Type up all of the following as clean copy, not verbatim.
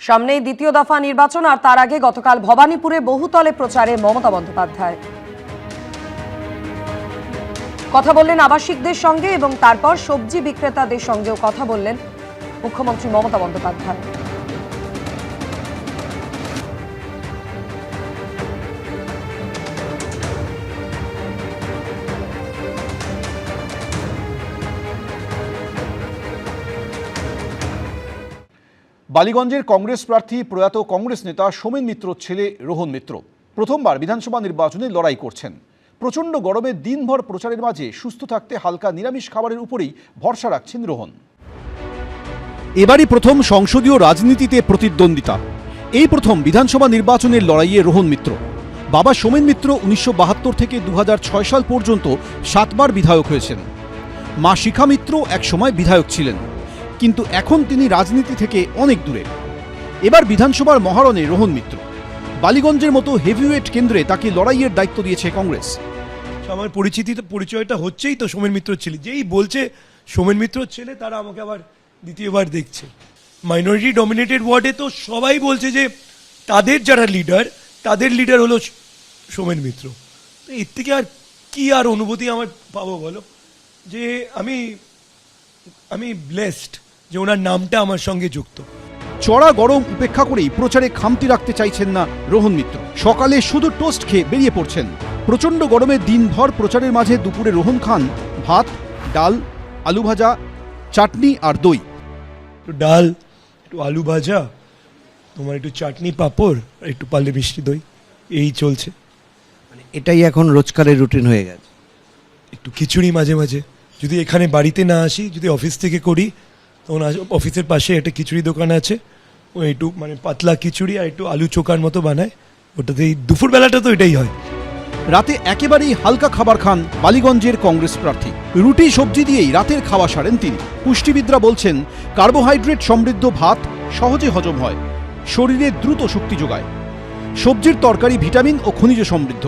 সামনেই দ্বিতীয় দফা নির্বাচন, আর তার আগে গতকাল ভবানীপুরে বহুতলে প্রচারে মমতা বন্দ্যোপাধ্যায় কথা বললেন আবাসিকদের সঙ্গে এবং তারপর সবজি বিক্রেতাদের সঙ্গেও কথা বললেন মুখ্যমন্ত্রী মমতা বন্দ্যোপাধ্যায়। বালিগঞ্জের কংগ্রেস প্রার্থী প্রয়াত কংগ্রেস নেতা সোমেন মিত্রর ছেলে রোহন মিত্র প্রথমবার বিধানসভা নির্বাচনে লড়াই করছেন। প্রচণ্ড গরমে দিনভর প্রচারের মাঝে সুস্থ থাকতে হালকা নিরামিষ খাবারের উপরেই ভরসা রাখছেন রোহন। এবারই প্রথম সংসদীয় রাজনীতিতে প্রতিদ্বন্দ্বিতা। এই প্রথম বিধানসভা নির্বাচনের লড়াইয়ে রোহন মিত্র। বাবা সোমেন মিত্র 1972 থেকে 2006 সাল পর্যন্ত 7 বার বিধায়ক হয়েছেন। মা শিখা মিত্র একসময় বিধায়ক ছিলেন, কিন্তু এখন তিনি রাজনীতি থেকে অনেক দূরে। এবার বিধানসভার মহারণে রোহন মিত্র। বালিগঞ্জের মতো হেভিওয়েট কেন্দ্রে তাকে লড়াইয়ের দায়িত্ব দিয়েছে কংগ্রেস। আমার পরিচয়টা হচ্ছেই তো সোমেন মিত্র ছেলে, যেই বলছে সোমেন মিত্র ছেলে তারা আমাকে আবার দ্বিতীয়বার দেখছে। মাইনরিটি ডমিনেটেড ওয়ার্ডে তো সবাই বলছে যে তাদের যারা তাদের লিডার হলো সোমেন মিত্র। এর থেকে আর কি আর অনুভূতি আমার পাবো বলো, যে আমি ব্লেসড যে ওনার নামটা আমার সঙ্গে যুক্ত। চড়া গরম উপেক্ষা করেই প্রচারে খামতি রাখতে চাইছেন না রোহন মিত্র। সকালে শুধু টোস্ট খেয়ে বেরিয়ে পড়ছেন। প্রচণ্ড গরমে দিনভর প্রচারের মাঝে দুপুরে রোহন খান ভাত, ডাল, আলু ভাজা, চাটনি আর দই। একটু ডাল, একটু আলু ভাজা, তোমার একটু চাটনি পাঁপড়, একটু পারলে মিষ্টি দই, এই চলছে। মানে এটাই এখন রোজকারের রুটিন হয়ে গেছে। একটু খিচুড়ি মাঝে মাঝে, যদি এখানে বাড়িতে না আসি, যদি অফিস থেকে করি, তখন অফিসের পাশে একটা খিচুড়ি দোকান আছে, ও একটু মানে পাতলা খিচুড়ি আর একটু আলু চোখার মতো বানায়, ওটাতেই দুপুরবেলাটা তো এটাই হয়। রাতে একেবারেই হালকা খাবার খান বালিগঞ্জের কংগ্রেস প্রার্থী। রুটি সবজি দিয়েই রাতের খাওয়া সারেন তিনি। পুষ্টিবিদরা বলছেন কার্বোহাইড্রেট সমৃদ্ধ ভাত সহজে হজম হয়, শরীরে দ্রুত শক্তি যোগায়। সবজির তরকারি ভিটামিন ও খনিজ সমৃদ্ধ,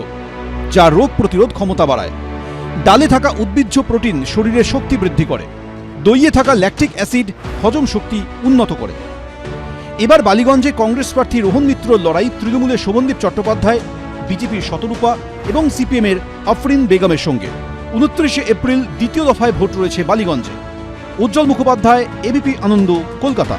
যা রোগ প্রতিরোধ ক্ষমতা বাড়ায়। ডালে থাকা উদ্ভিজ্জ প্রোটিন শরীরের শক্তি বৃদ্ধি করে। দইয়ে থাকা ল্যাকটিক অ্যাসিড হজম শক্তি উন্নত করে। এবার বালিগঞ্জে কংগ্রেস প্রার্থী রোহন মিত্রর লড়াই তৃণমূলের শোভনদীপ চট্টোপাধ্যায়, বিজেপির শতরূপা এবং সিপিএমের আফরিন বেগমের সঙ্গে। 29 এপ্রিল দ্বিতীয় দফায় ভোট রয়েছে বালিগঞ্জে। উজ্জ্বল মুখোপাধ্যায়, এবিপি আনন্দ, কলকাতা।